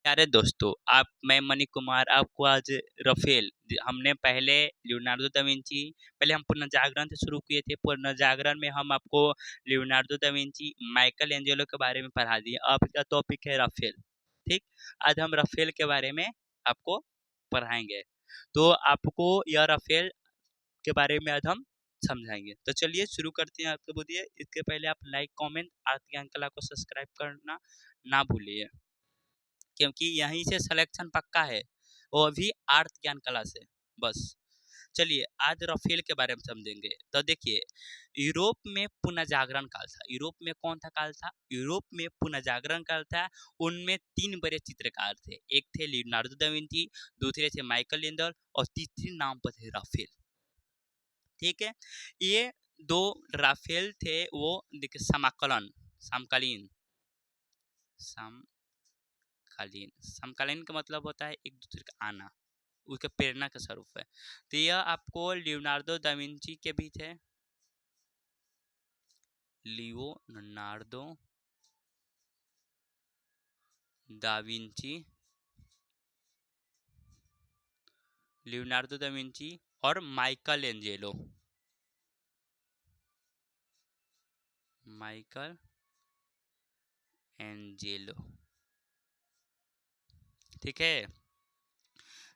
प्यारे दोस्तों, मैं मनी कुमार आपको आज राफेल हमने पहले लियोनार्डो दा विंची पहले हम पुनर्जागरण से शुरू किए थे। पुनर्जागरण में हम आपको Leonardo da Vinci, Michael Angelo के बारे में पढ़ा दिए। अब का टॉपिक है राफेल। ठीक, आज हम राफेल के बारे में आपको पढ़ाएंगे। तो आपको यह राफेल के बारे में आज हम समझाएंगे। तो चलिए शुरू करते हैं। आपको बोलिए, इसके पहले आप लाइक, कमेंट, आरती ज्ञान कला को सब्सक्राइब करना ना भूलिए, क्योंकि यहीं से सिलेक्शन पक्का है, वो भी आर्थ ज्ञान कला से। बस चलिए आज राफेल के बारे में समझेंगे। तो देखिए, यूरोप में पुनर्जागरण काल था। यूरोप में कौन था काल था? यूरोप में पुनर्जागरण काल था। उनमें तीन बड़े चित्रकार थे। एक थे लियोनार्डो दा विंची, दूसरे थे माइकल एंजेलो और तीसरे नाम पर थे राफेल। ठीक है, ये दो राफेल थे, वो देखिए समकालीन समकालीन का मतलब होता है एक दूसरे का आना, उसके प्रेरणा का स्वरूप है। तो यह आपको लियोनार्डो दा विंची के भी थे। Leonardo da Vinci, Leonardo da Vinci और माइकल एंजेलो। माइकल एंजेलो, ठीक है।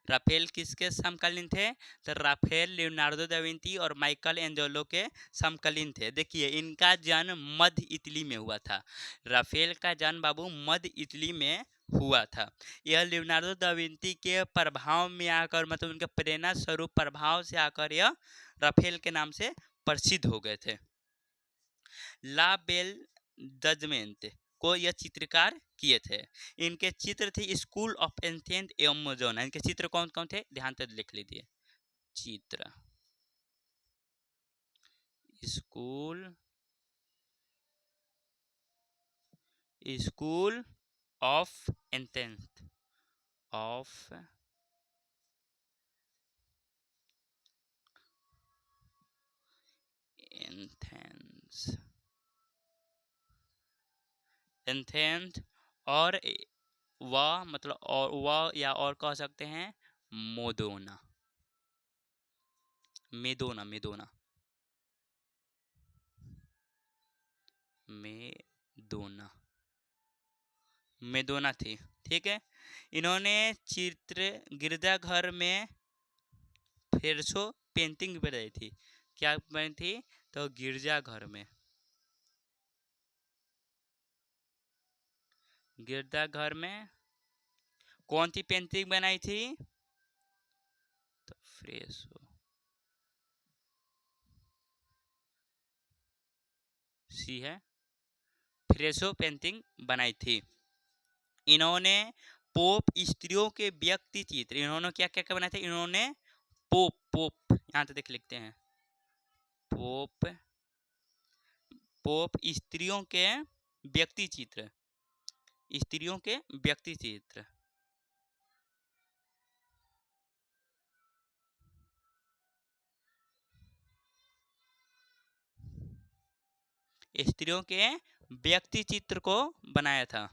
राफेल किसके समकालीन थे? तो राफेल लियोनार्डो दा विंची और माइकल एंजेलो के समकालीन थे। देखिए, इनका जन्म मध्य इटली में हुआ था। राफेल का जन्म बाबू मध्य इटली में हुआ था। यह लियोनार्डो दा विंची के प्रभाव में आकर, मतलब उनके प्रेरणा स्वरूप प्रभाव से आकर यह राफेल के नाम से प्रसिद्ध हो गए थे। ला बेल जजमेंट को यह चित्रकार किए थे। इनके चित्र थे स्कूल ऑफ एंथेंस एवं मोजोना। इनके चित्र कौन कौन थे? ध्यान से लिख लीजिए। चित्र स्कूल ऑफ एंथेंस और वह मतलब और वह या और कह सकते हैं मोदोना, मेदोना मेदोना मेदोना मेदोना थी। ठीक है, इन्होंने चित्र गिरजाघर में फेरसो पेंटिंग बनाई थी। क्या बनी थी? तो गिरजाघर में कौन सी पेंटिंग बनाई थी? तो फ्रेसो सी है, फ्रेसो पेंटिंग बनाई थी। इन्होंने पोप स्त्रियों के व्यक्ति चित्र, इन्होंने क्या क्या बनाए थे? इन्होंने पोप यहाँ तो देख लिखते हैं, पोप स्त्रियों के व्यक्ति चित्र, स्त्रियों के व्यक्ति चित्र को बनाया था,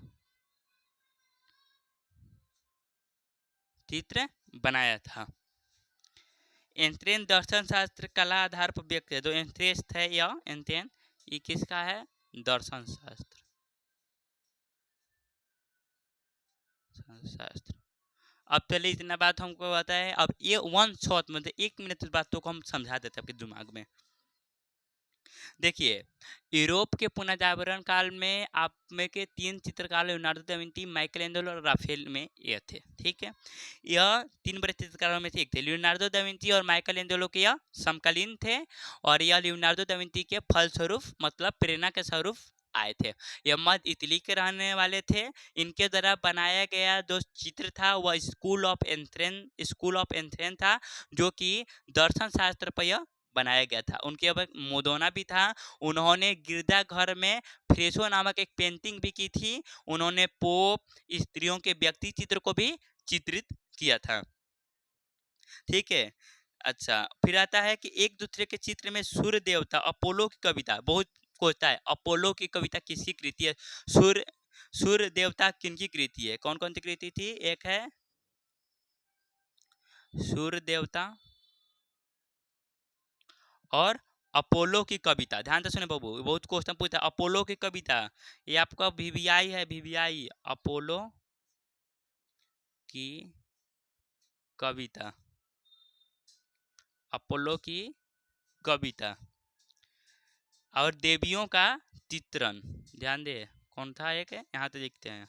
एंथ्रेन दर्शन शास्त्र कला आधार पर व्यक्त है। जो एंथ्रेस है या एंथ्रेन, ये किसका है? दर्शन शास्त्र। अब चलिए, इतना बात हमको पता है। अब ये वन शॉट मतलब 1 मिनट बातों को हम समझा देते हैं आपके दिमाग में। देखिए, यूरोप के पुनर्जागरण काल में आप में के तीन चित्रकार Leonardo da Vinci, Michael Angelo और राफेल में ये थे। ठीक है, यह तीन बड़े चित्रकारों में से एक थे। लियोनार्डो दा विंची और माइकल एंजेलो के यह समकालीन थे, और यह लियोनार्डो दा विंची के फलस्वरूप मतलब प्रेरणा के स्वरूप आए थे। यह मध्य इटली के रहने वाले थे। इनके द्वारा बनाया गया जो चित्र था वह स्कूल ऑफ एंथ्रेन था, जो कि दर्शन शास्त्र पर यह बनाया गया था। उनके अब मोदोना भी था। उन्होंने गिरजाघर में फ्रेसो नामक एक पेंटिंग भी की थी। उन्होंने पोप, स्त्रियों के व्यक्ति चित्र को भी चित्रित किया था। ठीक है, अच्छा, फिर आता है कि एक दूसरे के चित्र में सूर्य देवता अपोलो की कविता बहुत होता है। अपोलो की कविता किसकी कृति है? सूर्य देवता किनकी कृति है? कौन कौन सी कृति थी? एक है सूर्य देवता और अपोलो की कविता। ध्यान से सुने बाबू, बहुत क्वेश्चन पूछता है। अपोलो की कविता, ये आपका वीवीआई है, वीवीआई, अपोलो की कविता, अपोलो की कविता। और देवियों का चित्रण, ध्यान दे, कौन था एक है, यहाँ तो देखते हैं।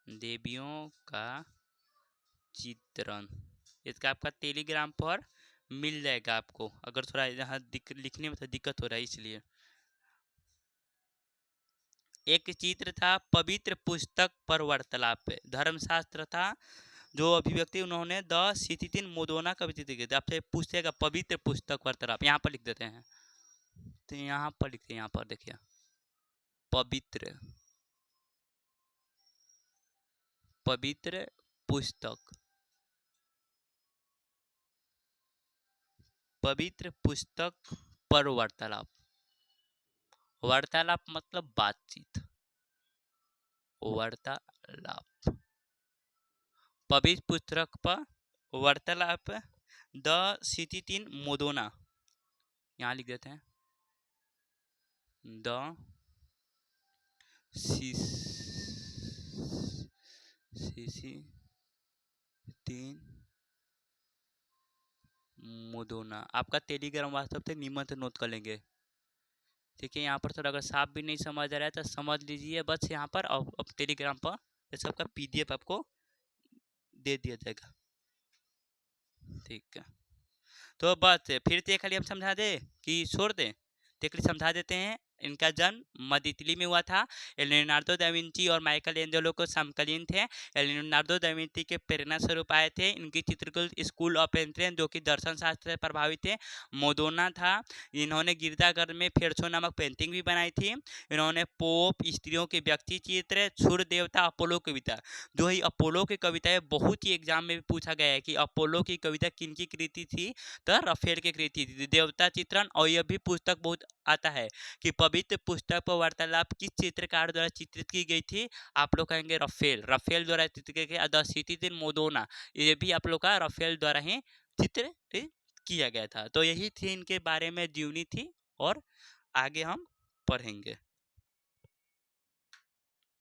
देवियों का चित्रण, इसका आपका टेलीग्राम पर मिल जाएगा आपको, अगर थोड़ा यहाँ लिखने में तो दिक्कत हो रहा है इसलिए। एक चित्र था पवित्र पुस्तक पर वार्तालाप, धर्मशास्त्र था जो अभिव्यक्ति उन्होंने द सिथितिन मोदोना कविता दी थी। आपसे पूछेगा पवित्र पुस्तक वार्तालाप, यहाँ पर लिख देते हैं, तो यहाँ पर लिखते हैं, यहाँ पर देखिए पवित्र, पवित्र पुस्तक, पवित्र पुस्तक पर वार्तालाप। वार्तालाप मतलब बातचीत, वार्तालाप, पवित्र पुस्तक पर वार्तालाप द सिथितिन मोदोना, यहाँ लिख देते हैं द सिथितिन मोदोना। आपका टेलीग्राम वाट्सएप से निमंत्रण नोट कर लेंगे, ठीक है। यहाँ पर थोड़ा अगर साफ भी नहीं समझ आ रहा है तो समझ लीजिए बस यहाँ पर, अब टेलीग्राम पर ये सबका पीडीएफ आपको दे दिया जाएगा, ठीक है। तो बस फिर से खाली हम समझा दे कि छोड़ दे, तो खाली समझा देते हैं। इनका जन्म मध्य इटली में हुआ था। लियोनार्डो दा विंची और माइकल एंजेलो को समकालीन थे। लियोनार्डो दा विंची के प्रेरणा स्वरूप आए थे। इनकी चित्रकला स्कूल ऑफ एथेंस जो कि दर्शन शास्त्र से प्रभावित थे। मोदोना था, इन्होंने गिरजाघर में फेरसो नामक पेंटिंग भी बनाई थी। इन्होंने पोप, स्त्रियों के व्यक्ति चित्र, सूर्य देवता, अपोलो कविता, जो ही अपोलो की कविता है बहुत ही एग्जाम में भी पूछा गया है कि अपोलो की कविता किनकी कृति थी, तो रफेल की कृति थी, देवता चित्रण। और यह भी पुस्तक बहुत आता है कि पवित्र पुस्तक पर वार्तालाप किस चित्रकार द्वारा चित्रित की गई थी, आप लोग कहेंगे रफेल, रफेल द्वारा चित्रित किया गया। द सिटीजन मोदोना, ये भी आप लोग का रफेल द्वारा ही चित्रित किया गया था। तो यही थी इनके बारे में जीवनी थी, और आगे हम पढ़ेंगे।